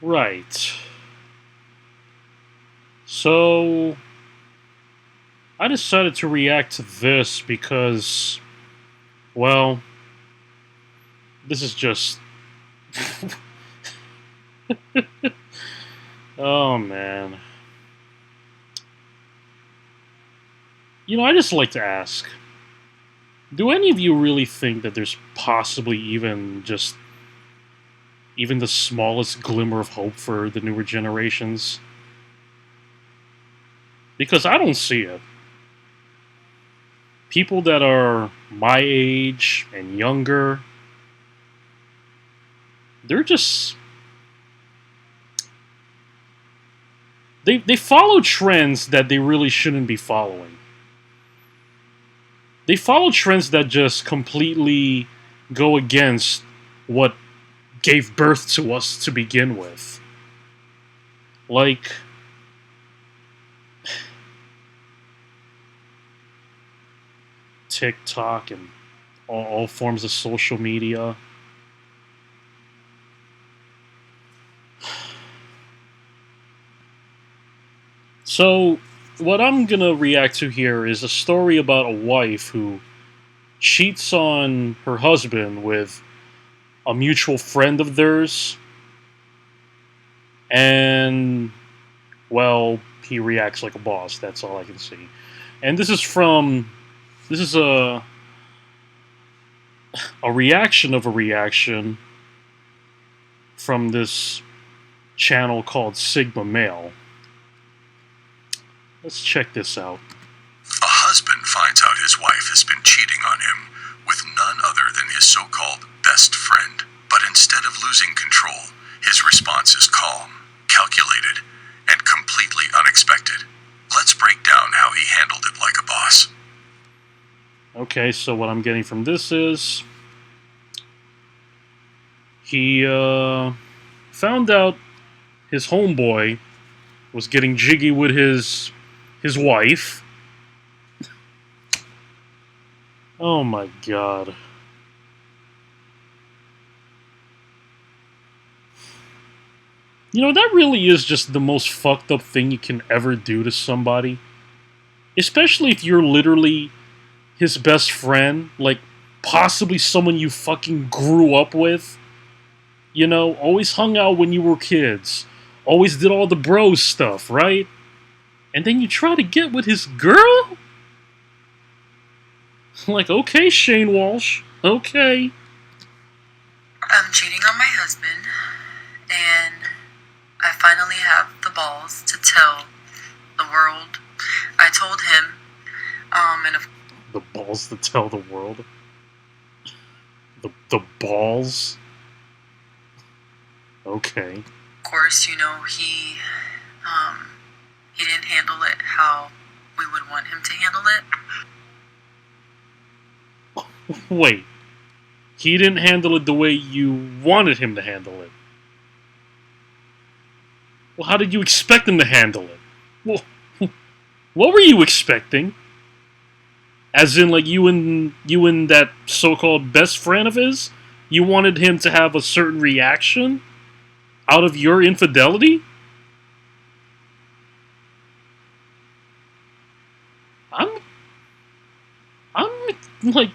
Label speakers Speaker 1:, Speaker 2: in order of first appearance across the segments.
Speaker 1: Right. So, I decided to react to this because, well, this is just. Oh, man. I just like to ask, do any of you really think that there's possibly even the smallest glimmer of hope for the newer generations? Because I don't see it. People that are my age and younger, they're just they follow trends that they really shouldn't be following. They follow trends that just completely go against what gave birth to us to begin with. Like, TikTok and all forms of social media. So, what I'm gonna react to here is a story about a wife who cheats on her husband with a mutual friend of theirs, and, well, he reacts like a boss. That's all I can see. And this is a reaction of a reaction from this channel called Sigma Male. Let's check this out.
Speaker 2: A husband finds out his wife has been cheating on him with none other than his so-called best friend. But instead of losing control, his response is calm, calculated, and completely unexpected. Let's break down how he handled it like a boss.
Speaker 1: Okay, so what I'm getting from this is he found out his homeboy was getting jiggy with his wife. Oh my god. That really is just the most fucked up thing you can ever do to somebody. Especially if you're literally his best friend, like possibly someone you fucking grew up with. Always hung out when you were kids. Always did all the bro stuff, right? And then you try to get with his girl? Like, okay, Shane Walsh. Okay.
Speaker 3: I'm cheating on my husband, and I finally have the balls to tell the world. I told him, and of
Speaker 1: the balls to tell the world? The balls? Okay.
Speaker 3: course, he didn't handle it how we would want him to handle it.
Speaker 1: Wait. He didn't handle it the way you wanted him to handle it. Well, how did you expect him to handle it? Well, what were you expecting? As in, like, you and that so-called best friend of his? You wanted him to have a certain reaction out of your infidelity? I'm like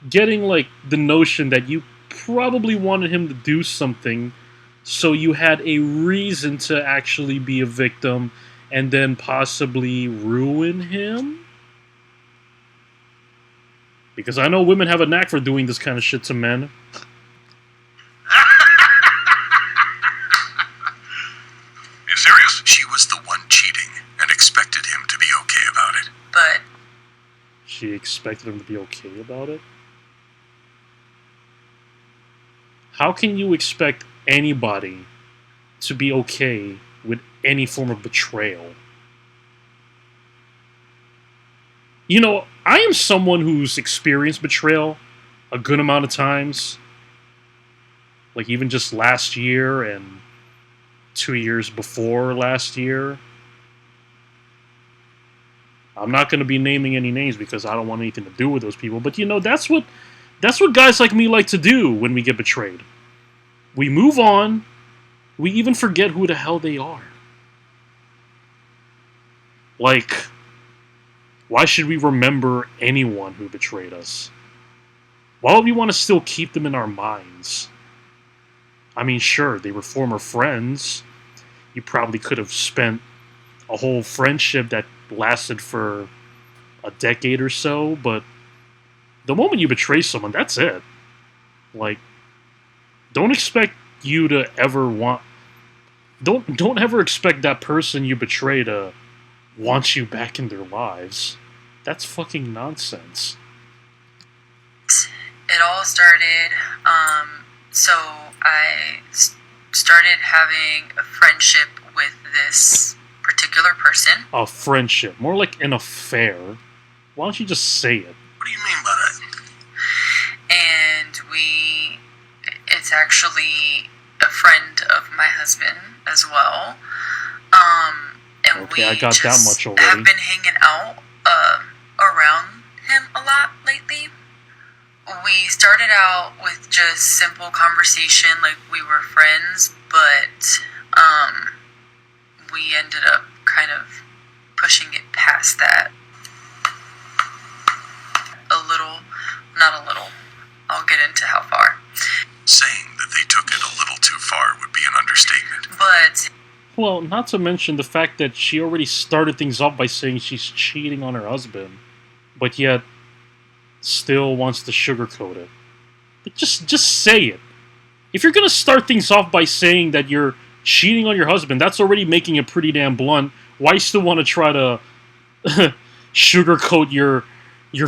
Speaker 1: getting like the notion that you probably wanted him to do something so you had a reason to actually be a victim and then possibly ruin him? Because I know women have a knack for doing this kind of shit to men.
Speaker 2: You serious? She was the one cheating and expected him to be okay about it.
Speaker 3: But
Speaker 1: She expected him to be okay about it? How can you expect anybody to be okay with any form of betrayal? You know, I am someone who's experienced betrayal a good amount of times. Like, even just last year and 2 years before last year. I'm not going to be naming any names because I don't want anything to do with those people. But, you know, that's what guys like me like to do when we get betrayed. We move on. We even forget who the hell they are. Like, why should we remember anyone who betrayed us? Why would we want to still keep them in our minds? I mean, sure, they were former friends. You probably could have spent a whole friendship that lasted for a decade or so, but the moment you betray someone, that's it. Like, don't expect you to ever want. Don't ever expect that person you betray to want you back in their lives. That's fucking nonsense.
Speaker 3: It all started, so I started having a friendship with this particular person.
Speaker 1: A friendship, more like an affair. Why don't you just say it?
Speaker 2: What do you mean by that?
Speaker 3: And it's actually a friend of my husband as well. And
Speaker 1: Okay,
Speaker 3: we
Speaker 1: I got that
Speaker 3: just
Speaker 1: much already.
Speaker 3: have been hanging out around him a lot lately. We started out with just simple conversation, like we were friends, but we ended up kind of pushing it past that. Not a little. I'll get into how far.
Speaker 2: Saying that they took it a little too far would be an understatement.
Speaker 3: But
Speaker 1: Well, not to mention the fact that she already started things off by saying she's cheating on her husband, but yet still wants to sugarcoat it. But just say it. If you're gonna start things off by saying that you're cheating on your husband, that's already making it pretty damn blunt. Why you still want to try to sugarcoat your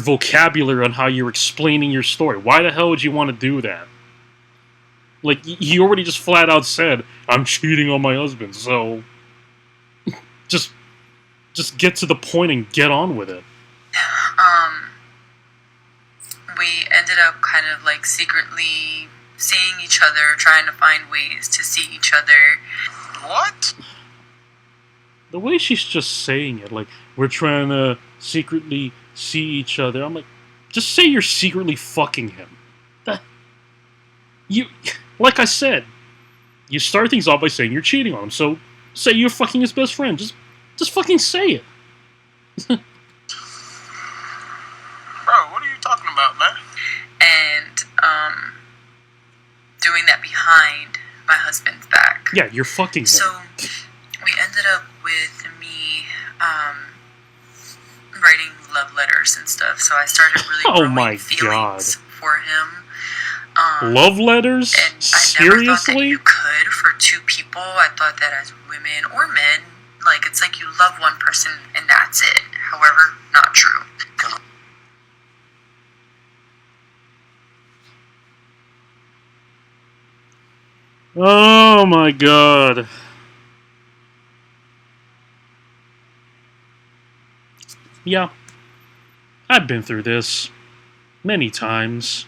Speaker 1: vocabulary on how you're explaining your story? Why the hell would you want to do that? Like, you already just flat out said, I'm cheating on my husband, so just get to the point and get on with it.
Speaker 3: we ended up kind of like secretly seeing each other, trying to find ways to see each other.
Speaker 2: What?
Speaker 1: The way she's just saying it, like, we're trying to secretly see each other. I'm like, just say you're secretly fucking him. Like I said, you start things off by saying you're cheating on him, so say you're fucking his best friend. Just fucking say it.
Speaker 2: Bro, what are you talking about, man?
Speaker 3: And doing that behind my husband's back.
Speaker 1: Yeah, you're fucking him.
Speaker 3: So we ended up with me writing love letters and stuff. So I started really growing feelings for him.
Speaker 1: Love letters?
Speaker 3: And
Speaker 1: Seriously?
Speaker 3: I never thought that you could for two people. I thought that as women or men, like, it's like you love one person and that's it. However, not true.
Speaker 1: Oh my god. Yeah. I've been through this many times.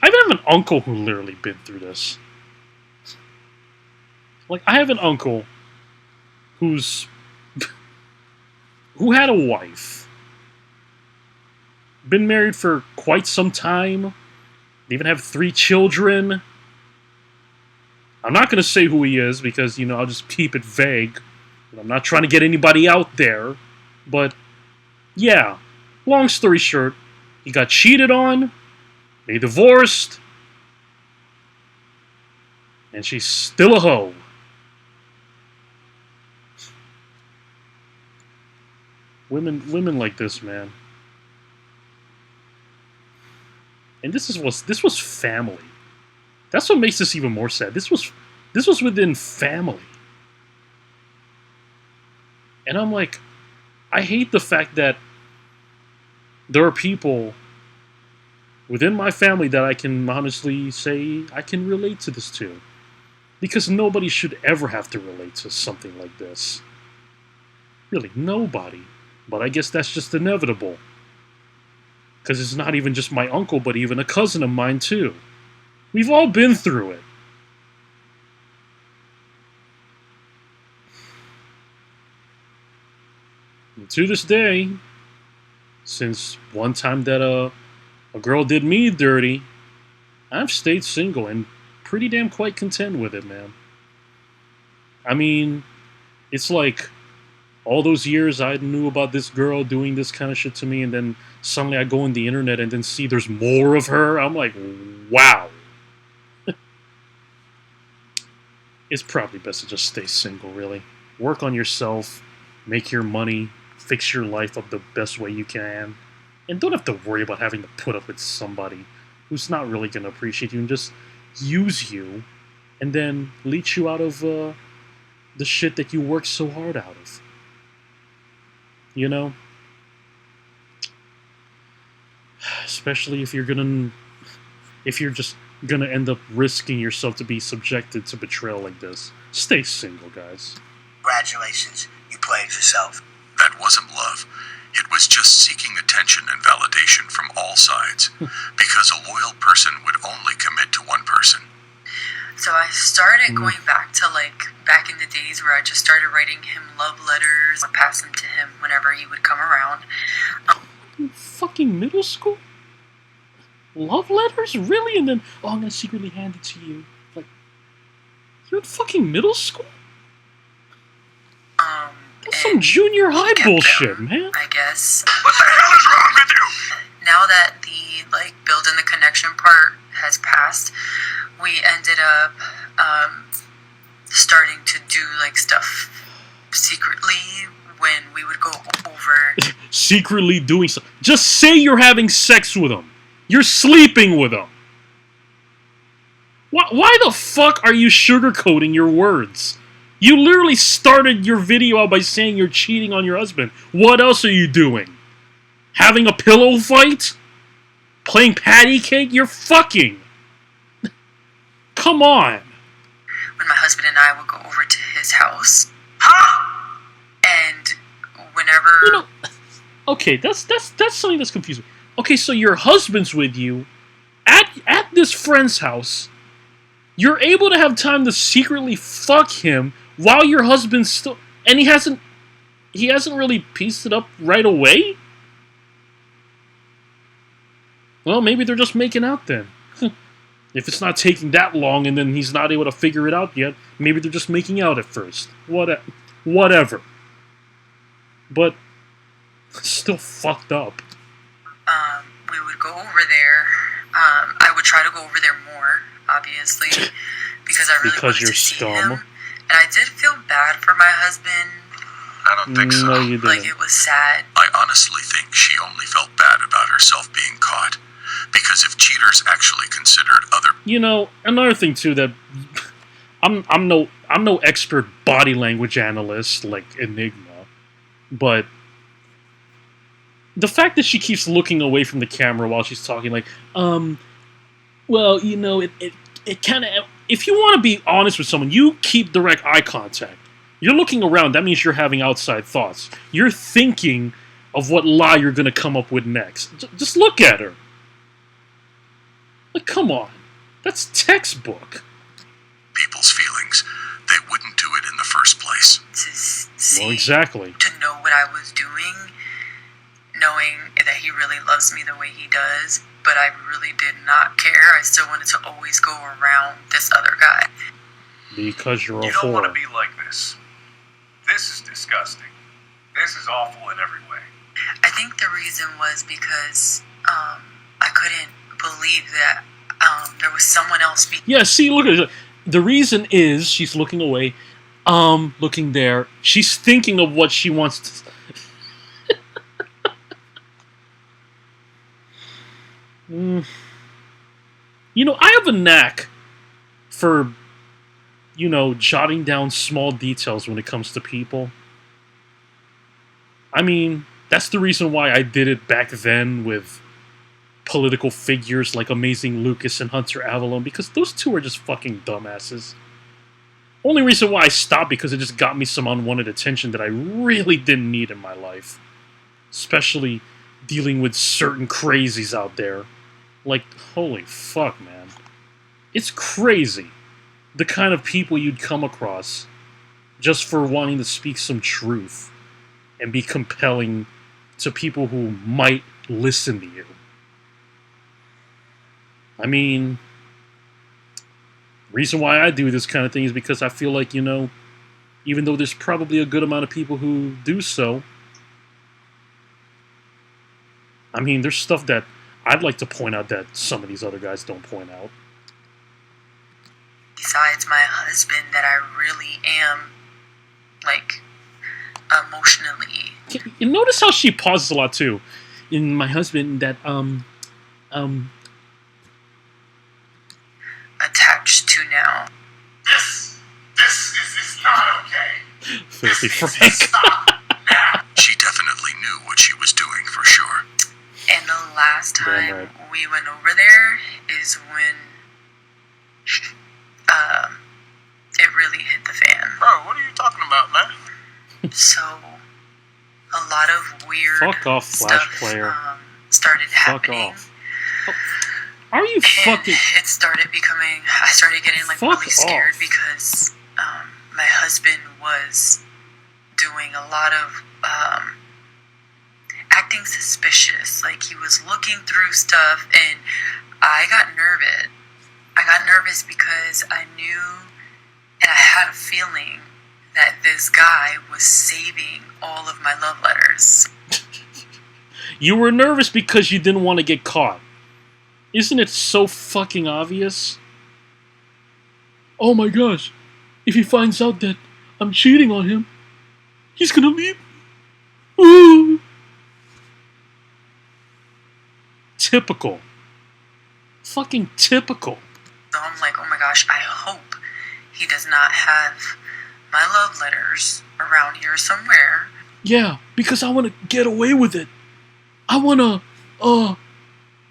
Speaker 1: I even have an uncle who literally been through this. Like, I have an uncle who had a wife. Been married for quite some time. They even have 3 children. I'm not going to say who he is because, I'll just keep it vague. I'm not trying to get anybody out there. But, yeah. Long story short, he got cheated on. They divorced. And she's still a hoe. Women like this, man. And this was family. That's what makes this even more sad. This was within family. And I'm like, I hate the fact that there are people within my family that I can honestly say I can relate to this to. Because nobody should ever have to relate to something like this. Really, nobody. But I guess that's just inevitable. Because it's not even just my uncle, but even a cousin of mine too. We've all been through it. And to this day, since one time that a girl did me dirty, I've stayed single and pretty damn quite content with it, man. I mean, it's like all those years I knew about this girl doing this kind of shit to me, and then suddenly I go on the internet and then see there's more of her. I'm like, wow. It's probably best to just stay single, really. Work on yourself, make your money, fix your life up the best way you can, and don't have to worry about having to put up with somebody who's not really going to appreciate you and just use you and then leech you out of the shit that you work so hard out of. You know? Especially if you're just gonna end up risking yourself to be subjected to betrayal like this. Stay single, guys.
Speaker 4: Congratulations, you played yourself.
Speaker 2: That wasn't love. It was just seeking attention and validation from all sides, because a loyal person would only commit to one person.
Speaker 3: So I started going back to back in the days where I just started writing him love letters, or pass them to him whenever he would come around.
Speaker 1: Fucking middle school? Love letters? Really? And then, I'm gonna secretly hand it to you. Like, you're in fucking middle school? That's some junior high bullshit, man.
Speaker 3: I guess.
Speaker 2: What the hell is wrong with you?
Speaker 3: Now that the building the connection part has passed, we ended up starting to do stuff secretly when we would go over.
Speaker 1: Secretly doing something. Just say you're having sex with him. You're sleeping with him. Why the fuck are you sugarcoating your words? You literally started your video out by saying you're cheating on your husband. What else are you doing? Having a pillow fight? Playing patty cake? You're fucking. Come on.
Speaker 3: When my husband and I would go over to his house. And whenever...
Speaker 1: Okay, that's something that's confusing. Okay, so your husband's with you at this friend's house. You're able to have time to secretly fuck him while your husband's still... And he hasn't really pieced it up right away? Well, maybe they're just making out then. If it's not taking that long and then he's not able to figure it out yet, maybe they're just making out at first. Whatever. But it's still fucked up.
Speaker 3: We would go over there. I would try to go over there more, obviously, because I really wanted to see him. And I did feel bad for my husband.
Speaker 2: I don't think so.
Speaker 1: No, you didn't.
Speaker 3: It was sad.
Speaker 2: I honestly think she only felt bad about herself being caught. Because if cheaters actually considered other...
Speaker 1: Another thing too that... I'm no expert body language analyst like Enigma, but the fact that she keeps looking away from the camera while she's talking, it kind of... If you want to be honest with someone, you keep direct eye contact. You're looking around, that means you're having outside thoughts. You're thinking of what lie you're going to come up with next. Just look at her. Come on. That's textbook.
Speaker 2: People's feelings, they wouldn't do it in the first place.
Speaker 3: To see,
Speaker 1: well, exactly.
Speaker 3: To know what I was doing, knowing that he really loves me the way he does, but I really did not care. I still wanted to always go around this other guy.
Speaker 1: Because you're a whore.
Speaker 5: You don't want to be like this. This is disgusting. This is awful in every way.
Speaker 3: I think the reason was because I couldn't believe that there was someone else.
Speaker 1: Yeah, see, look at it. The reason is she's looking away, looking there. She's thinking of what she wants to... I have a knack for, jotting down small details when it comes to people. I mean, that's the reason why I did it back then with political figures like Amazing Lucas and Hunter Avalon, because those two are just fucking dumbasses. Only reason why I stopped because it just got me some unwanted attention that I really didn't need in my life. Especially dealing with certain crazies out there. Holy fuck, man. It's crazy. The kind of people you'd come across just for wanting to speak some truth and be compelling to people who might listen to you. I mean, reason why I do this kind of thing is because I feel like, even though there's probably a good amount of people who do so. I mean, there's stuff that I'd like to point out that some of these other guys don't point out.
Speaker 3: Besides my husband, that I really am, like, emotionally.
Speaker 1: You notice how she pauses a lot too. In my husband, that
Speaker 3: attached to now.
Speaker 5: This is not okay.
Speaker 1: filthy
Speaker 5: This needs to
Speaker 1: Frank.
Speaker 5: stop now.
Speaker 2: She definitely knew what she was doing for sure.
Speaker 3: And the last
Speaker 1: Damn
Speaker 3: time
Speaker 1: right.
Speaker 3: we went over there is when it really hit the fan.
Speaker 5: Bro, what are you talking about, man?
Speaker 3: So a lot of weird
Speaker 1: Fuck off, Flash
Speaker 3: stuff
Speaker 1: player.
Speaker 3: started
Speaker 1: Fuck
Speaker 3: happening.
Speaker 1: off. Are you
Speaker 3: And
Speaker 1: fucking?
Speaker 3: it started becoming, I started getting like
Speaker 1: Fuck
Speaker 3: really scared
Speaker 1: off.
Speaker 3: because my husband was doing a lot of acting suspicious. Like he was looking through stuff, and I got nervous. I got nervous because I knew and I had a feeling that this guy was saving all of my love letters.
Speaker 1: You were nervous because you didn't want to get caught. Isn't it so fucking obvious? Oh my gosh. If he finds out that I'm cheating on him, he's gonna leave me. Ooh. Typical. Fucking typical.
Speaker 3: So I'm like, oh my gosh, I hope he does not have my love letters around here somewhere.
Speaker 1: Yeah, because I want to get away with it. I want to,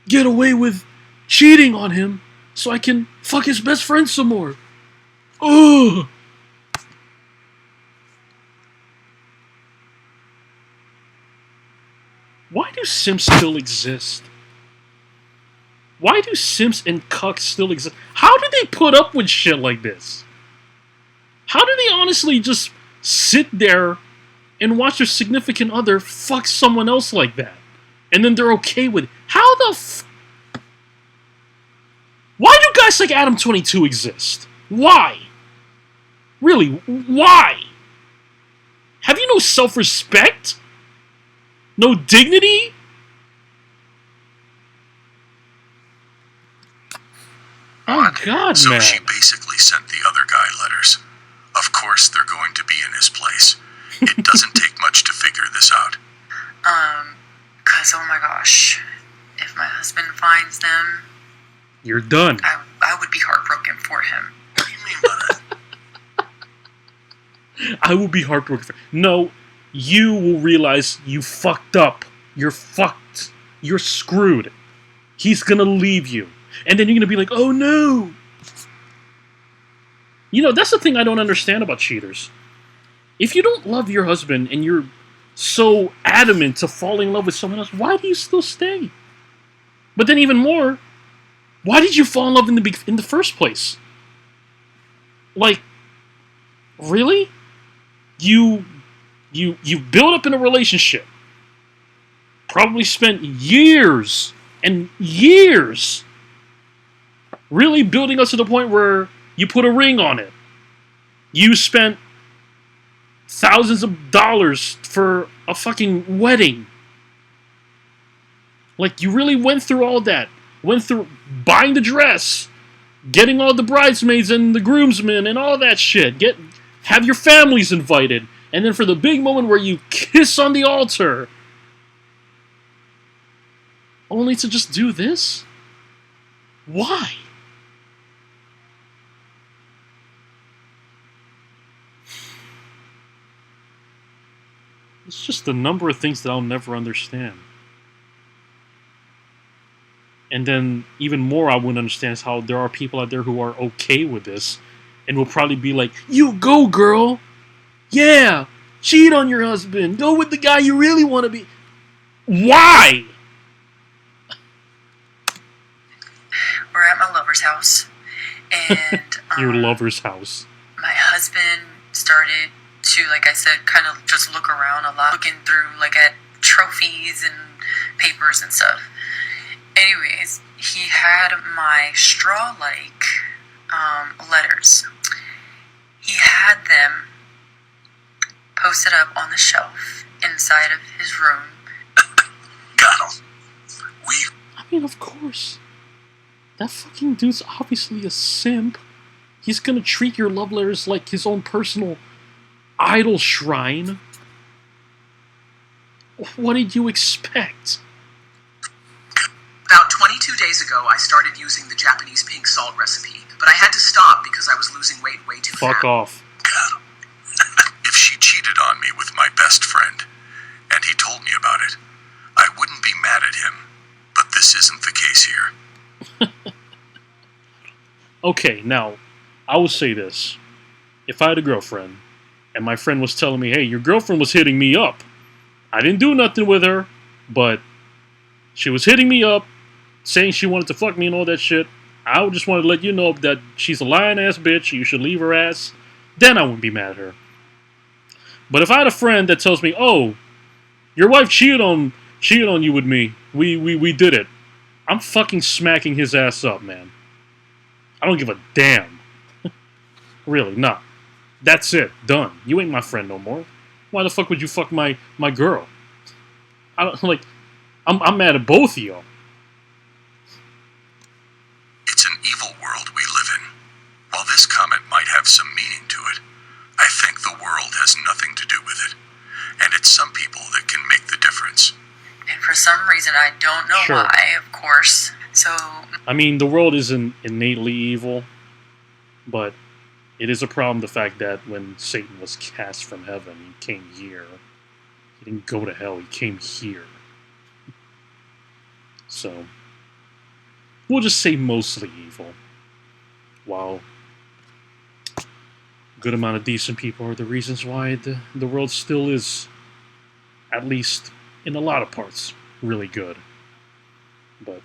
Speaker 1: get away with cheating on him so I can fuck his best friend some more. Ugh. Why do simps still exist? Why do simps and cucks still exist? How do they put up with shit like this? How do they honestly just sit there and watch their significant other fuck someone else like that? And then they're okay with it? How the Why do guys like Adam 22 exist? Why? Really, why? Have you no self-respect? No dignity? Oh God,
Speaker 2: So
Speaker 1: man.
Speaker 2: she basically sent the other guy letters. Of course they're going to be in his place. It doesn't take much to figure this out.
Speaker 3: Cause oh my gosh, if my husband finds them,
Speaker 1: You're done.
Speaker 3: I would be heartbroken for him.
Speaker 2: What do you mean by that?
Speaker 1: I will be heartbroken. No, you will realize you fucked up. You're fucked. You're screwed. He's gonna leave you. And then you're gonna be like, oh no. You know, that's the thing I don't understand about cheaters. If you don't love your husband and you're so adamant to fall in love with someone else, why do you still stay? But then even more, why did you fall in love in the first place? Like, really? You built up in a relationship, probably spent years and years really building up to the point where you put a ring on it. You spent thousands of dollars for a fucking wedding. Like, you really went through all that. Went through buying the dress, getting all the bridesmaids and the groomsmen and all that shit. Have your families invited. And then for the big moment where you kiss on the altar, only to just do this? Why? It's just a number of things that I'll never understand. And then even more I wouldn't understand is how there are people out there who are okay with this and will probably be like, you go, girl. Yeah, cheat on your husband. Go with the guy you really want to be. Why?
Speaker 3: We're at my lover's house, and
Speaker 1: Your lover's house.
Speaker 3: my husband started to, like I said, kind of just look around a lot, looking through like at trophies and papers and stuff. Anyways, he had my straw-like letters. He had them posted up on the shelf inside of his room.
Speaker 2: Got him.
Speaker 1: I mean, of course. That fucking dude's obviously a simp. He's gonna treat your love letters like his own personal idol shrine. What did you expect?
Speaker 6: About 22 days ago, I started using the Japanese pink salt recipe, but I had to stop because I was losing weight way too fast.
Speaker 1: Fuck off.
Speaker 2: If she cheated on me with my best friend, and he told me about it, I wouldn't be mad at him. But this isn't the case here.
Speaker 1: Okay, now, I will say this. If I had a girlfriend, and my friend was telling me, hey, your girlfriend was hitting me up. I didn't do nothing with her, but she was hitting me up, saying she wanted to fuck me and all that shit. I would just want to let you know that she's a lying-ass bitch, you should leave her ass. Then I wouldn't be mad at her. But if I had a friend that tells me, oh, your wife cheated on you with me, we did it, I'm fucking smacking his ass up, man. I don't give a damn. Really, nah. That's it. Done. You ain't my friend no more. Why the fuck would you fuck my girl? I don't like. I'm mad at both of y'all.
Speaker 2: It's an evil world we live in. While this comment might have some meaning to it, I think the world has nothing to do with it. And it's some people that can make the difference.
Speaker 3: And for some reason, I don't know
Speaker 1: Sure.
Speaker 3: why, of course. So,
Speaker 1: I mean, the world isn't innately evil, but it is a problem the fact that when Satan was cast from heaven, he came here. He didn't go to hell, he came here. So, we'll just say mostly evil. While a good amount of decent people are the reasons why the world still is, at least in a lot of parts, really good. But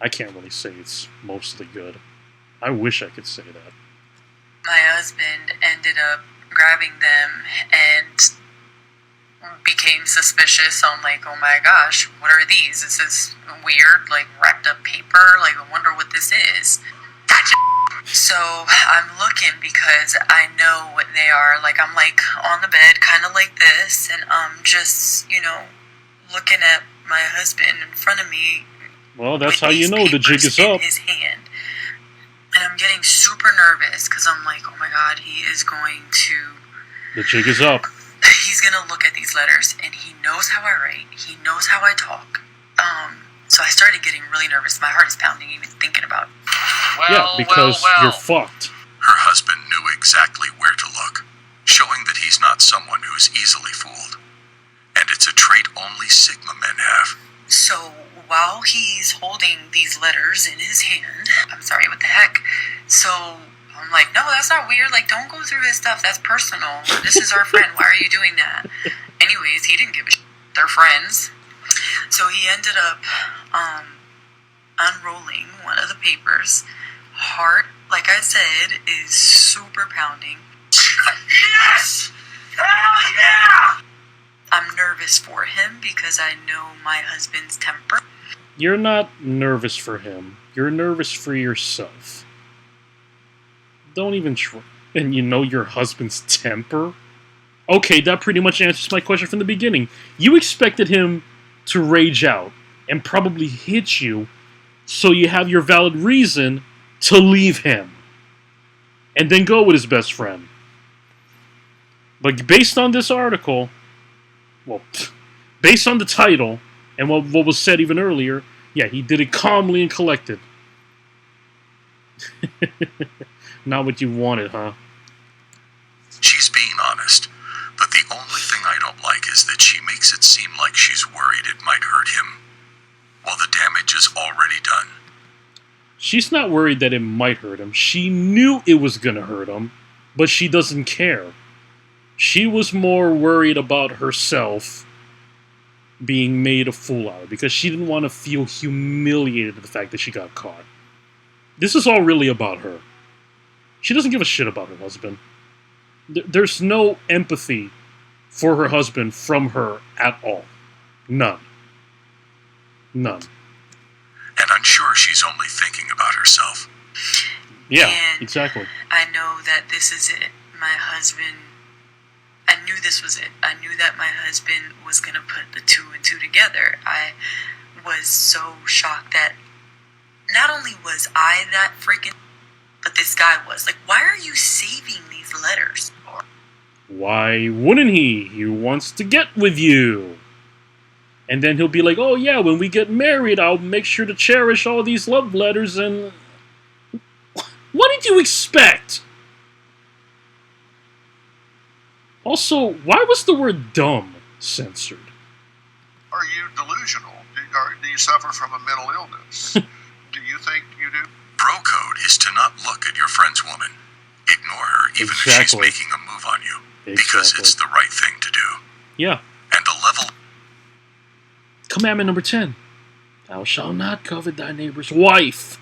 Speaker 1: I can't really say it's mostly good. I wish I could say that.
Speaker 3: my husband ended up grabbing them and became suspicious on, like, oh my gosh, what are these? This is weird, like, wrapped up paper. Like, I wonder what this is. Gotcha! So I'm looking because I know what they are. Like, I'm, like, on the bed, kind of like this, and I'm just, looking at my husband in front of me.
Speaker 1: Well, that's
Speaker 3: with
Speaker 1: how you
Speaker 3: these
Speaker 1: know the jig
Speaker 3: papers
Speaker 1: is
Speaker 3: in
Speaker 1: up.
Speaker 3: his hand. And I'm getting super nervous because I'm like, oh my god, he is going to...
Speaker 1: The jig is up.
Speaker 3: He's going to look at these letters, and he knows how I write. He knows how I talk. So I started getting really nervous. My heart is pounding even thinking about it.
Speaker 1: Yeah, because you're fucked.
Speaker 2: Her husband knew exactly where to look, showing that he's not someone who's easily fooled. And it's a trait only Sigma men have.
Speaker 3: So while he's holding these letters in his hand, I'm sorry, what the heck? So I'm like, no, that's not weird. Like, don't go through his stuff. That's personal. This is our friend. Why are you doing that? Anyways, he didn't give a shit. They're friends. So he ended up unrolling one of the papers. Heart, like I said, is super pounding.
Speaker 6: Yes! Hell yeah!
Speaker 3: I'm nervous for him because I know my husband's temper.
Speaker 1: You're not nervous for him. You're nervous for yourself. Don't even try. And you know your husband's temper? Okay, that pretty much answers my question from the beginning. You expected him to rage out and probably hit you, so you have your valid reason to leave him. And then go with his best friend. But based on this article, well, based on the title and what was said even earlier, yeah, he did it calmly and collected. Not what you wanted, huh?
Speaker 2: She's being honest, but the only thing I don't like is that she makes it seem like she's worried it might hurt him, while the damage is already done.
Speaker 1: She's not worried that it might hurt him. She knew it was gonna hurt him, but she doesn't care. She was more worried about herself being made a fool out of because she didn't want to feel humiliated at the fact that she got caught. This is all really about her. She doesn't give a shit about her husband. There's no empathy for her husband from her at all. None. None.
Speaker 2: And I'm sure she's only thinking about herself.
Speaker 1: Yeah,
Speaker 3: And
Speaker 1: exactly.
Speaker 3: I know that this is it. My husband, I knew this was it. I knew that my husband was going to put the two and two together. I was so shocked that not only was I that freaking, but this guy was. Like, why are you saving these letters?
Speaker 1: Why wouldn't he? He wants to get with you. And then he'll be like, oh yeah, when we get married, I'll make sure to cherish all these love letters and... What did you expect? Also, why was the word dumb censored?
Speaker 7: Are you delusional? Do you suffer from a mental illness? Do you think you do?
Speaker 2: Bro code is to not look at your friend's woman. Ignore her even if she's
Speaker 1: Exactly.
Speaker 2: making a move on you. Because
Speaker 1: Exactly.
Speaker 2: it's the right thing to do.
Speaker 1: Yeah.
Speaker 2: And the level...
Speaker 1: Commandment number 10. Thou shalt not covet thy neighbor's wife.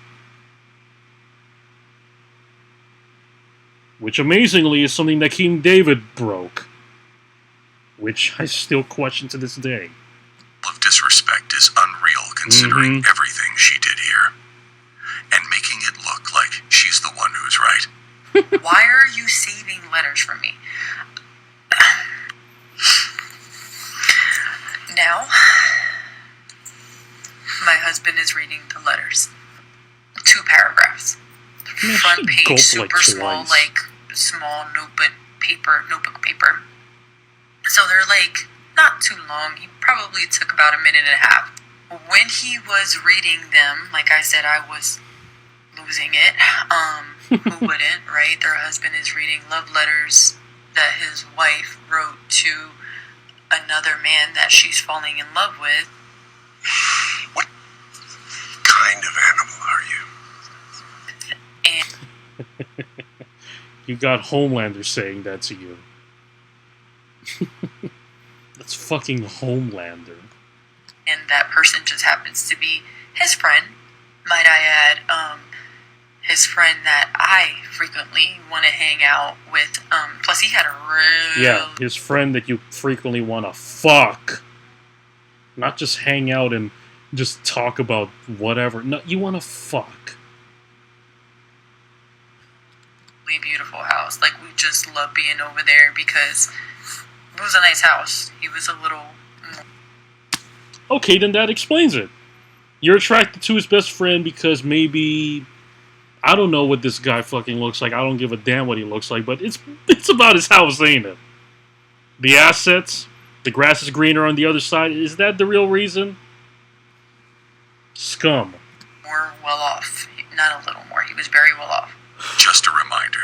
Speaker 1: Which amazingly is something that King David broke. Which I still question to this day.
Speaker 2: of disrespect is unreal considering everything she did here. And making it look like she's the one who's right.
Speaker 3: Why are you saving letters from me? Now, my husband is reading the letters. 2 paragraphs.
Speaker 1: Man,
Speaker 3: Front
Speaker 1: she
Speaker 3: page,
Speaker 1: gulped
Speaker 3: super
Speaker 1: like
Speaker 3: small,
Speaker 1: twice.
Speaker 3: like small notebook paper. So they're like not too long. He probably took about a minute and a half. When he was reading them, like I said, I was losing it. Who wouldn't, right? Their husband is reading love letters that his wife wrote to another man that she's falling in love with.
Speaker 7: What kind of animal are you?
Speaker 3: And
Speaker 1: You got Homelander saying that to you. That's fucking Homelander.
Speaker 3: and that person just happens to be his friend. Might I add, his friend that I frequently want to hang out with. Plus, he had a real...
Speaker 1: Yeah, his friend that you frequently want to fuck. Not just hang out and just talk about whatever. No, you want to fuck.
Speaker 3: really beautiful house. Like, we just love being over there because it was a nice house. He was a little...
Speaker 1: Okay, then that explains it. You're attracted to his best friend because maybe... I don't know what this guy fucking looks like. I don't give a damn what he looks like, but it's about his house, ain't it? The assets, the grass is greener on the other side. Is that the real reason? Scum.
Speaker 3: more well off. Not a little more. He was very well off.
Speaker 2: Just a reminder.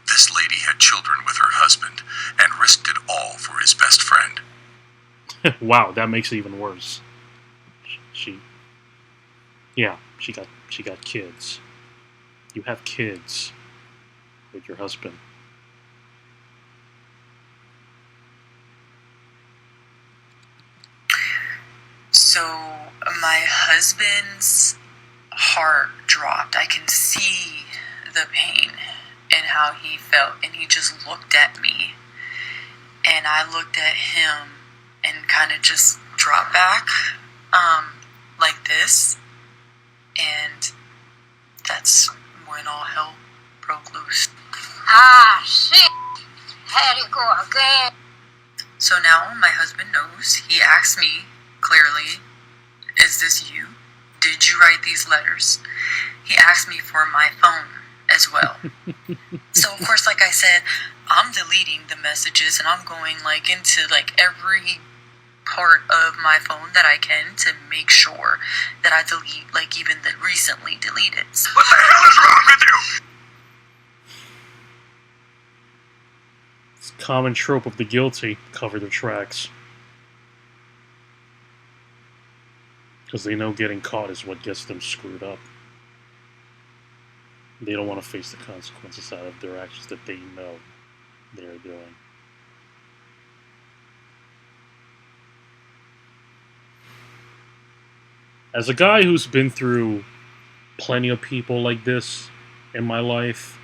Speaker 2: This lady had children with her husband and risked it all for his best friend.
Speaker 1: Wow, that makes it even worse. She got kids. You have kids with your husband.
Speaker 3: So my husband's heart dropped. I can see the pain and how he felt, and he just looked at me, and I looked at him and kind of just dropped back like this, and that's when all hell broke loose.
Speaker 8: Ah, shit! Had it go again.
Speaker 3: So now my husband knows. He asked me clearly, "Is this you? Did you write these letters?" He asked me for my phone as well. So of course, like I said, I'm deleting the messages and I'm going like into like every part of my phone that I can to make sure that I delete like even the recently deleted.
Speaker 7: What the hell is wrong with you?
Speaker 1: It's a common trope of the guilty. Cover their tracks. Because they know getting caught is what gets them screwed up. They don't want to face the consequences out of their actions that they know they're doing. As a guy who's been through plenty of people like this in my life,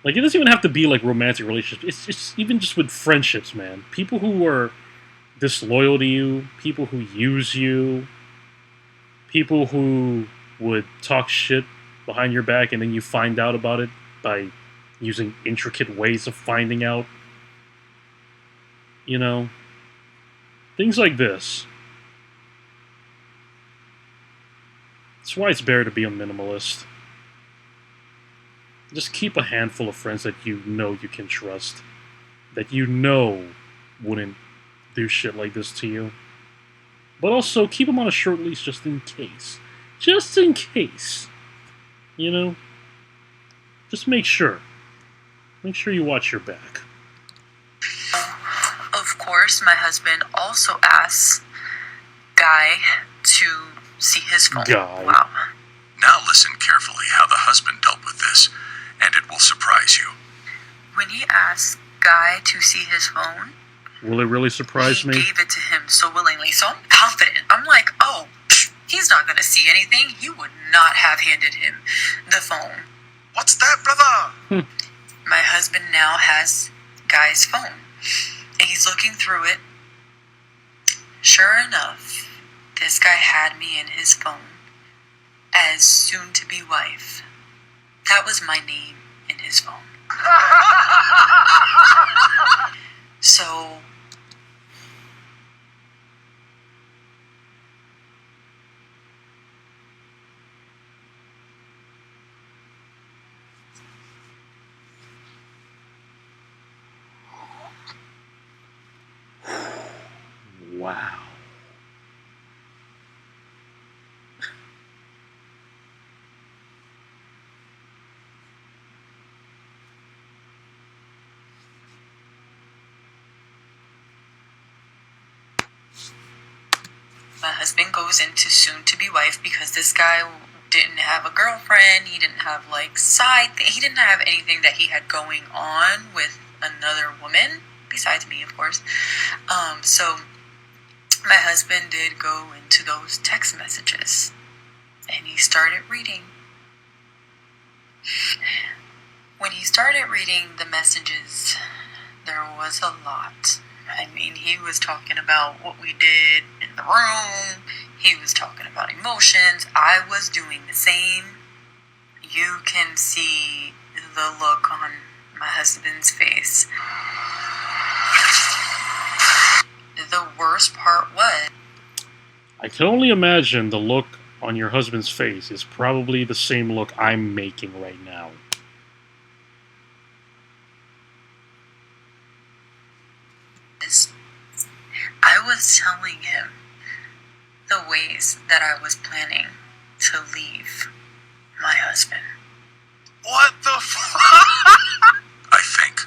Speaker 1: like, it doesn't even have to be like romantic relationships. It's even just with friendships, man. People who are disloyal to you, people who use you, people who would talk shit behind your back, and then you find out about it by using intricate ways of finding out. You know, things like this. That's why it's better to be a minimalist. Just keep a handful of friends that you know you can trust, that you know wouldn't do shit like this to you. But also keep them on a short leash just in case. Just in case. You know? Just make sure. Make sure you watch your back.
Speaker 3: Of course, my husband also asks Guy to see his phone.
Speaker 1: Guy.
Speaker 3: Wow.
Speaker 2: Now listen carefully how the husband dealt with this, and it will surprise you.
Speaker 3: When he asked Guy to see his phone,
Speaker 1: Will it really surprise
Speaker 3: he
Speaker 1: me?
Speaker 3: gave it to him so willingly. So I'm confident. I'm like, oh, he's not going to see anything. He would not have handed him the phone.
Speaker 5: What's that, brother?
Speaker 3: My husband now has Guy's phone, and he's looking through it. Sure enough, this guy had me in his phone as soon-to-be wife. That was my name in his phone. So,
Speaker 1: Wow.
Speaker 3: my husband goes into soon-to-be wife because this guy didn't have a girlfriend. He didn't have, he didn't have anything that he had going on with another woman, besides me, of course. So my husband did go into those text messages, and he started reading. When he started reading the messages, there was a lot. I mean, he was talking about what we did in the room. He was talking about emotions. I was doing the same. You can see the look on my husband's face. The worst part was,
Speaker 1: I can only imagine the look on your husband's face is probably the same look I'm making right now.
Speaker 3: I was telling him the ways that I was planning to leave my husband.
Speaker 5: What the fuck?
Speaker 2: I think.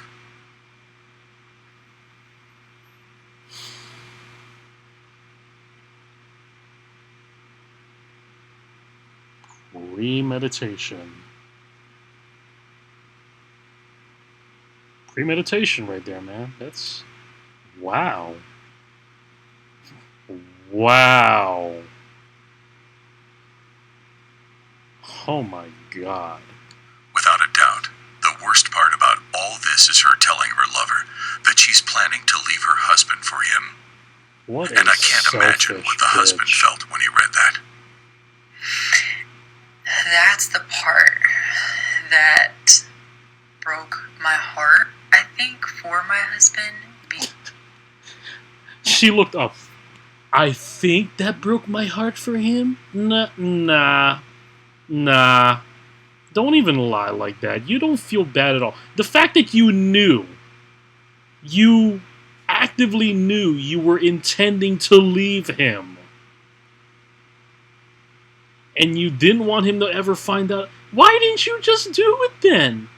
Speaker 1: Premeditation. Premeditation right there, man. That's... Wow. Wow. Oh my god.
Speaker 2: Without a doubt, the worst part about all this is her telling her lover that she's planning to leave her husband for him.
Speaker 1: What
Speaker 2: And
Speaker 1: a
Speaker 2: I can't imagine
Speaker 1: selfish
Speaker 2: what the husband
Speaker 1: bitch.
Speaker 2: felt when he read that.
Speaker 3: That's the part that broke my heart, I think, for my husband.
Speaker 1: She looked up. I think that broke my heart for him? Nah. Don't even lie like that. You don't feel bad at all. The fact that you actively knew you were intending to leave him, and you didn't want him to ever find out, why didn't you just do it then?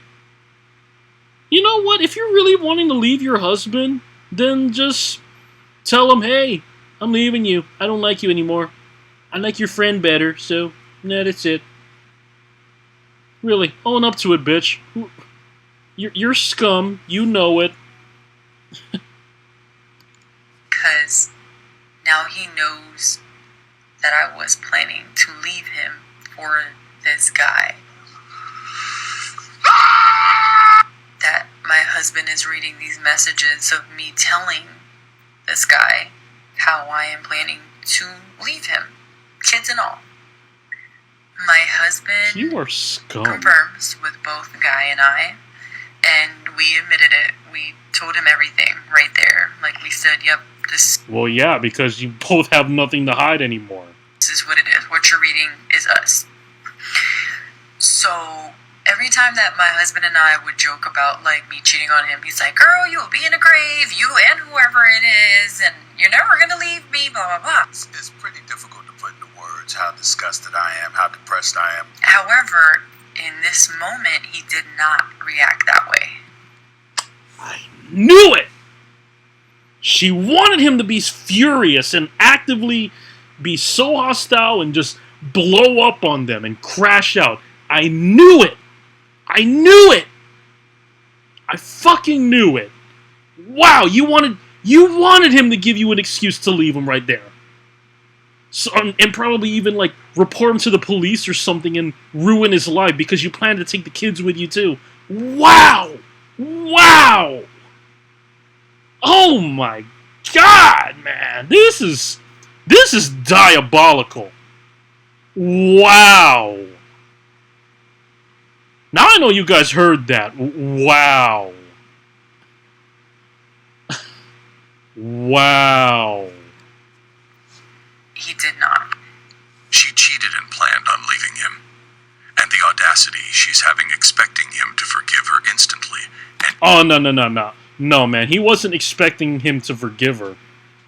Speaker 1: You know what? If you're really wanting to leave your husband, then just tell him, hey, I'm leaving you. I don't like you anymore. I like your friend better, so, nah, that's it. Really, own up to it, bitch. You're scum. You know it.
Speaker 3: Because now he knows that I was planning to leave him for this guy. That my husband is reading these messages of me telling this guy how I am planning to leave him, kids and all. My husband
Speaker 1: You are scum.
Speaker 3: confirms with both Guy and I, and we admitted it. We told him everything right there. Like we said, yep, this
Speaker 1: Well, yeah, because you both have nothing to hide anymore.
Speaker 3: is what it is. What you're reading is us. So every time that my husband and I would joke about like me cheating on him, he's like, "Girl, you'll be in a grave, you and whoever it is, and you're never gonna leave me." Blah blah blah.
Speaker 2: It's pretty difficult to put into words how disgusted I am, how depressed I am.
Speaker 3: However, in this moment, he did not react that way.
Speaker 1: I knew it! She wanted him to be furious and actively be so hostile and just blow up on them and crash out. I knew it! I knew it! I fucking knew it! Wow, you wanted him to give you an excuse to leave him right there. So, and probably even like report him to the police or something and ruin his life because you plan to take the kids with you too. Wow! Wow! Oh my god, man! This is diabolical. Wow! Now I know you guys heard that. Wow! Wow!
Speaker 3: He did not.
Speaker 2: She cheated and planned on leaving him. And the audacity she's having expecting him to forgive her instantly. And
Speaker 1: Oh, no. No, man. He wasn't expecting him to forgive her.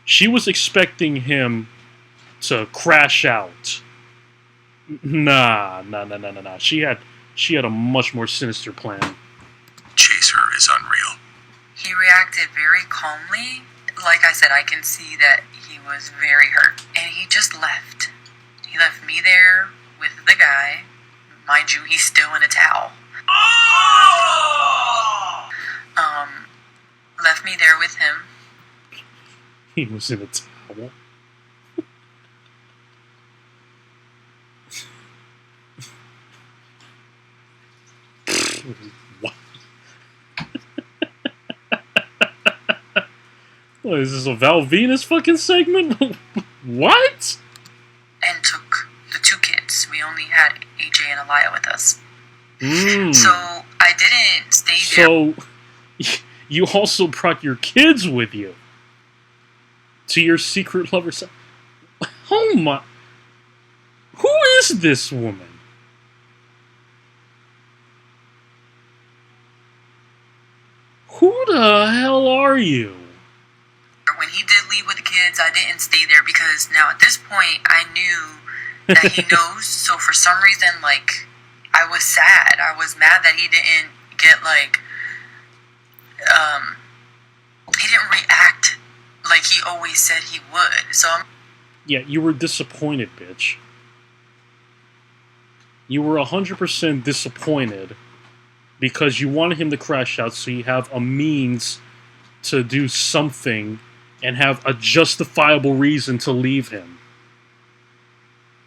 Speaker 1: She was expecting him to crash out. Nah. She had a much more sinister plan.
Speaker 2: chase her is unreal.
Speaker 3: He reacted very calmly. Like I said, I can see that he was very hurt. And he just left. He left me there with the guy. Mind you, he's still in a towel. Left me there with him.
Speaker 1: He was in a towel. What? What is this, a Val Venus fucking segment? What?
Speaker 3: And took the two kids. We only had AJ and Elia with us.
Speaker 1: Mm.
Speaker 3: So I didn't stay there.
Speaker 1: So you also brought your kids with you to your secret lover's house. Oh my! Who is this woman? Who the hell are you?
Speaker 3: When he did leave with the kids, I didn't stay there because now at this point I knew that he knows. So for some reason, like, I was sad. I was mad that he didn't get like, he didn't react like he always said he would. So
Speaker 1: Yeah, you were disappointed, bitch. You were 100% disappointed because you wanted him to crash out so you have a means to do something and have a justifiable reason to leave him.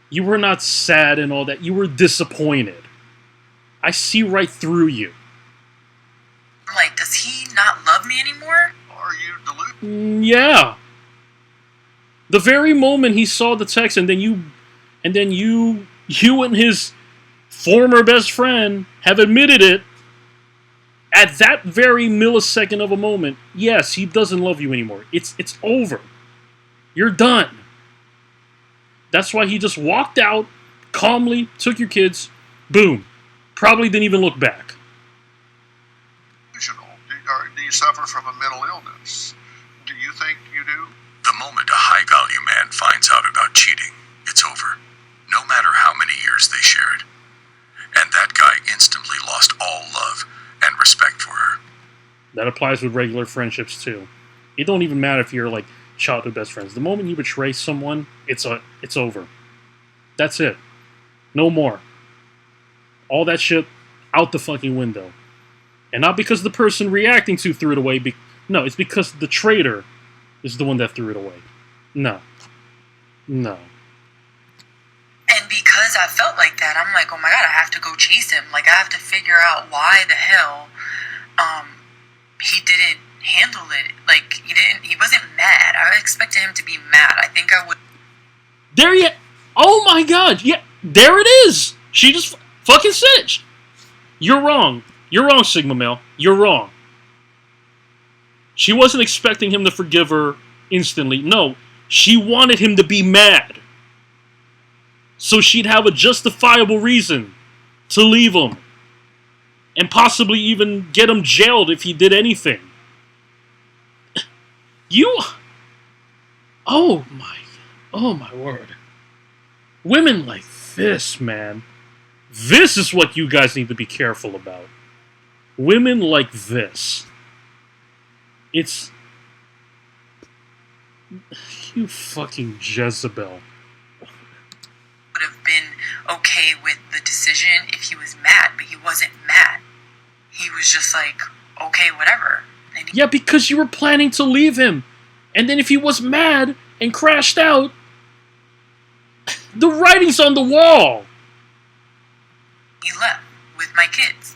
Speaker 1: You were not sad and all that. You were disappointed. I see right through you.
Speaker 3: I'm like, does he not love me anymore?
Speaker 7: Are you delusional?
Speaker 1: Yeah. The very moment he saw the text and then you and his former best friend have admitted it at that very millisecond of a moment, yes, he doesn't love you anymore. It's over. You're done. That's why he just walked out calmly, took your kids, boom. Probably didn't even look back.
Speaker 7: Do you suffer from a mental illness? Do you think you do?
Speaker 2: The moment a high-value man finds out about cheating, it's over. No matter how many years they shared. And that guy instantly lost all love and respect for her.
Speaker 1: That applies with regular friendships too. It don't even matter if you're like childhood best friends. The moment you betray someone, it's over. That's it. No more. All that shit out the fucking window. And not because the person reacting to threw it away. No, it's because the traitor is the one that threw it away. No.
Speaker 3: And because I felt like that, I'm like, oh my god, I have to go chase him. Like, I have to figure out why the hell he didn't handle it. Like, he wasn't mad. I expected him to be mad. I think I would.
Speaker 1: There you. Oh my god. Yeah. There it is. She just fucking said it. You're wrong. You're wrong, Sigma Male. You're wrong. She wasn't expecting him to forgive her instantly. No, she wanted him to be mad. So she'd have a justifiable reason to leave him. And possibly even get him jailed if he did anything. Oh my word. Women like this, man. This is what you guys need to be careful about. Women like this. It's... You fucking Jezebel.
Speaker 3: Would have been okay with the decision if he was mad, but he wasn't mad. He was just like, okay, whatever.
Speaker 1: Yeah, because you were planning to leave him. And then if he was mad and crashed out, the writing's on the wall.
Speaker 3: He left with my kids.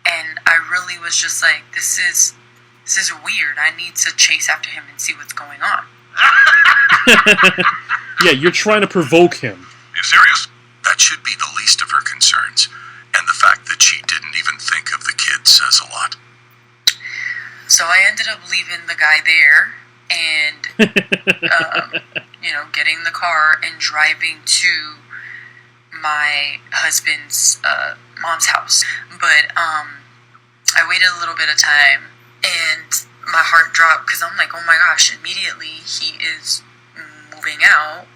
Speaker 3: And I really was just like, this is weird. I need to chase after him and see what's going on.
Speaker 1: Yeah, you're trying to provoke him.
Speaker 2: You serious? That should be the least of her concerns. And the fact that she didn't even think of the kids says a lot.
Speaker 3: So I ended up leaving the guy there and, getting the car and driving to my husband's mom's house. But I waited a little bit of time and my heart dropped because I'm like, oh my gosh, immediately he is moving out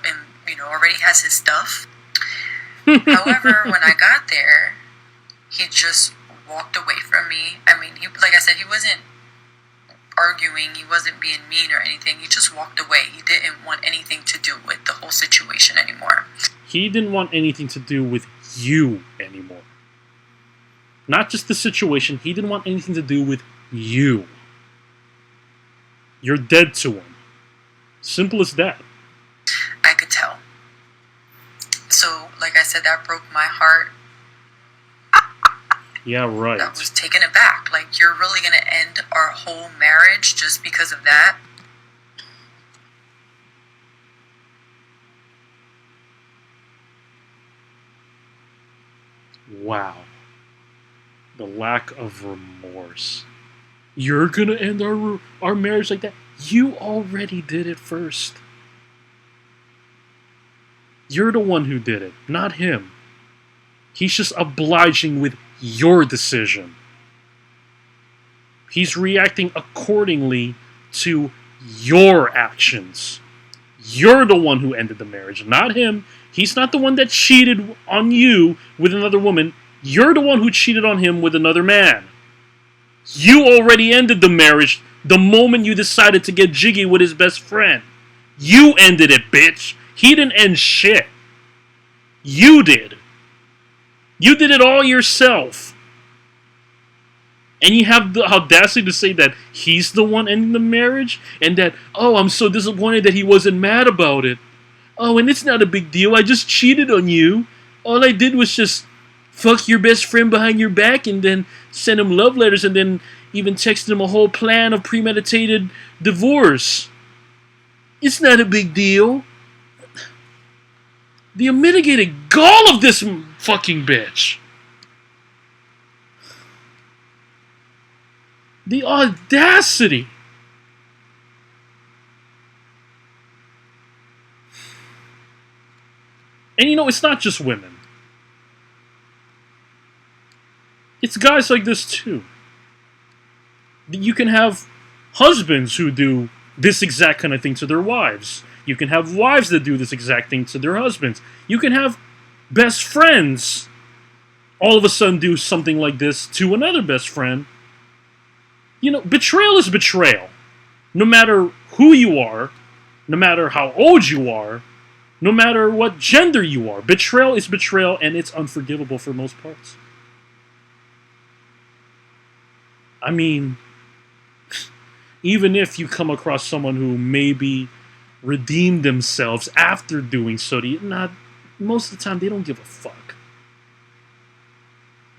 Speaker 3: and, already has his stuff. However, when I got there, he just walked away from me. I mean, like I said, he wasn't arguing, he wasn't being mean or anything. He just walked away. He didn't want anything to do with the whole situation anymore.
Speaker 1: He didn't want anything to do with you anymore. Not just the situation, he didn't want anything to do with you. You're dead to him. Simple as that.
Speaker 3: I could tell. So, like I said, that broke my heart.
Speaker 1: Yeah, right.
Speaker 3: I was taken aback. Like, you're really going to end our whole marriage just because of that?
Speaker 1: Wow. The lack of remorse. You're gonna end our marriage like that? You already did it first. You're the one who did it, not him. He's just obliging with your decision. He's reacting accordingly to your actions. You're the one who ended the marriage, not him. He's not the one that cheated on you with another woman. You're the one who cheated on him with another man. You already ended the marriage the moment you decided to get jiggy with his best friend. You ended it, bitch. He didn't end shit. You did. You did it all yourself. And you have the audacity to say that he's the one ending the marriage? And that, oh, I'm so disappointed that he wasn't mad about it. Oh, and it's not a big deal. I just cheated on you. All I did was just fuck your best friend behind your back and then send him love letters and then even text him a whole plan of premeditated divorce. It's not a big deal. The unmitigated gall of this fucking bitch. The audacity. And it's not just women. It's guys like this too. You can have husbands who do this exact kind of thing to their wives. You can have wives that do this exact thing to their husbands. You can have best friends all of a sudden do something like this to another best friend. Betrayal is betrayal. No matter who you are, no matter how old you are, no matter what gender you are, betrayal is betrayal and it's unforgivable for most parts. I mean, even if you come across someone who maybe redeemed themselves after doing so, most of the time they don't give a fuck.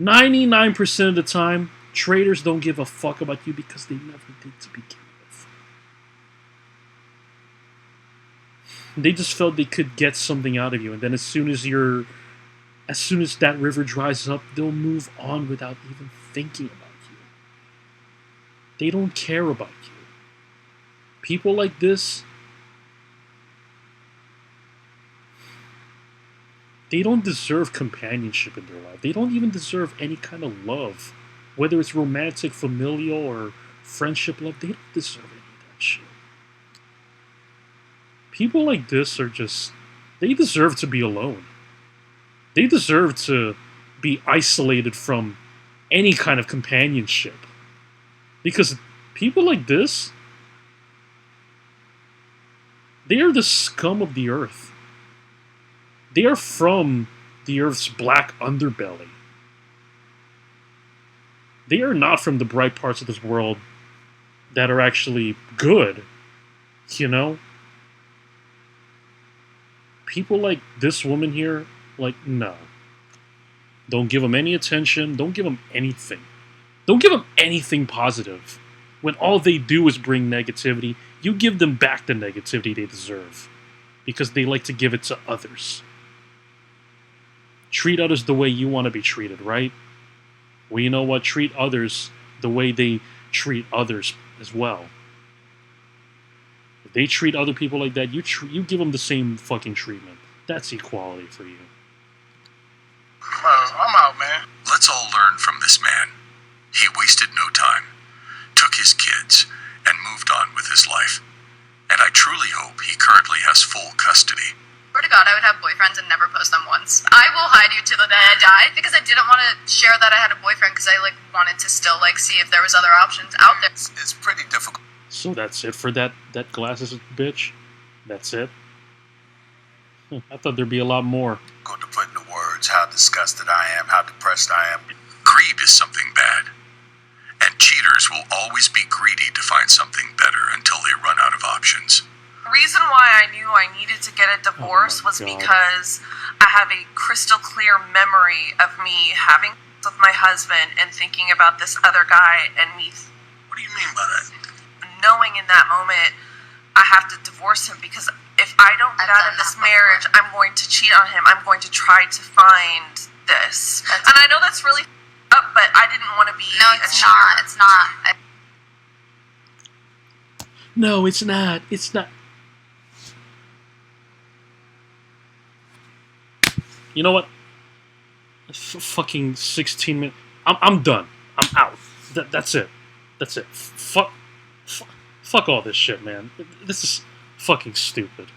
Speaker 1: 99% of the time, traitors don't give a fuck about you because they never did to begin with. They just felt they could get something out of you, and then as soon as that river dries up, they'll move on without even thinking about you. They don't care about you. People like this, they don't deserve companionship in their life. They don't even deserve any kind of love. Whether it's romantic, familial, or friendship love, they don't deserve any of that shit. People like this are just, they deserve to be alone. They deserve to be isolated from any kind of companionship. Because people like this, they are the scum of the earth. They are from the earth's black underbelly. They are not from the bright parts of this world that are actually good, you know? People like this woman here, like, no. Don't give them any attention. Don't give them anything. Don't give them anything positive. When all they do is bring negativity, you give them back the negativity they deserve. Because they like to give it to others. Treat others the way you want to be treated, right? Well, you know what? Treat others the way they treat others as well. If they treat other people like that, you give them the same fucking treatment. That's equality for you.
Speaker 5: I'm out, man.
Speaker 2: Let's all learn from this man. He wasted no time, took his kids, and moved on with his life. And I truly hope he currently has full custody.
Speaker 3: Swear to God, I would have boyfriends and never post them once. I will hide you till the day I die because I didn't want to share that I had a boyfriend because I wanted to still see if there was other options out there.
Speaker 5: It's pretty difficult.
Speaker 1: So that's it for that glasses bitch? That's it? I thought there'd be a lot more.
Speaker 5: Good to put into words how disgusted I am, how depressed I am.
Speaker 2: Greed is something bad. And cheaters will always be greedy to find something better until they run out of options.
Speaker 6: The reason why I knew I needed to get a divorce was
Speaker 1: God.
Speaker 6: because I have a crystal clear memory of me having with my husband and thinking about this other guy and me
Speaker 5: What do you mean by that?
Speaker 6: knowing in that moment I have to divorce him because if I don't get out of this marriage, I'm going to cheat on him. I'm going to try to find this. And I know that's really up, but I didn't want to be
Speaker 8: No,
Speaker 6: a
Speaker 8: it's
Speaker 6: cheater.
Speaker 8: not. It's not.
Speaker 1: No, it's not. It's not. You know what? Fucking 16 minutes. I'm done. I'm out. That's it. That's it. Fuck all this shit, man. This is fucking stupid.